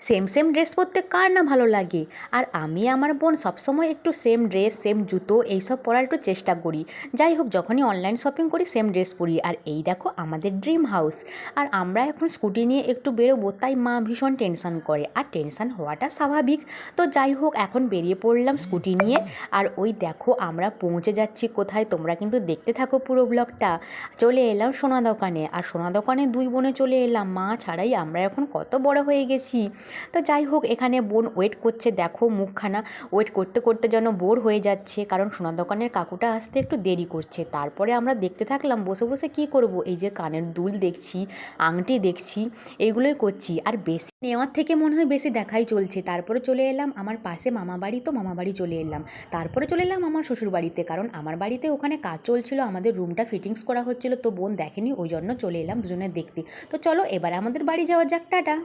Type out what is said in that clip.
Same same dress পরতে কার না ভালো লাগে। আর আমি আমার বোন সবসময় একটু সেম ড্রেস সেম জুতো এইসব পরার একটু চেষ্টা করি। যাই হোক, যখনই অনলাইন শপিং করি সেম ড্রেস পরি। আর এই দেখো আমাদের ড্রিম হাউস। আর আমরা এখন স্কুটি নিয়ে একটু বেরোবো, তাই মা ভীষণ টেনশন করে, আর টেনশন হওয়াটা স্বাভাবিক। তো যাই হোক, এখন বেরিয়ে পড়লাম স্কুটি নিয়ে। আর ওই দেখো আমরা পৌঁছে যাচ্ছি কোথায়, তোমরা কিন্তু দেখতে থাকো পুরো ব্লগটা। চলে এলাম সোনা দোকানে, আর সোনা দোকানে দুই বোনে চলে এলাম, মা ছাড়াই আমরা এখন কত বড় হয়ে গেছি। তো যাই হোক, এখানে বোন ওয়েট করছে, দেখো মুখখানা ওয়েট করতে করতে যেন বোর হয়ে যাচ্ছে, কারণ সোনার দোকানের কাকুটা আসতে একটু দেরি করছে। তারপরে আমরা দেখতে থাকলাম বসে বসে কি করব, এই যে কানের দুল দেখছি, আংটি দেখছি, এগুলোই করছি। আর বেশি নেওয়ার থেকে মনে হয় বেশি দেখাই চলছে। তারপরে চলে এলাম আমার পাশে মামা বাড়ি, তো মামা বাড়ি চলে এলাম। তারপরে চলে এলাম আমার শ্বশুর বাড়িতে, কারণ আমার বাড়িতে ওখানে কাজ চলছিল, আমাদের রুমটা ফিটিংস করা হচ্ছিল, তো বোন দেখেনি, ওই জন্য চলে এলাম দুজনে দেখতে। তো চলো এবার আমাদের বাড়ি যাওয়া যাক, টাটা।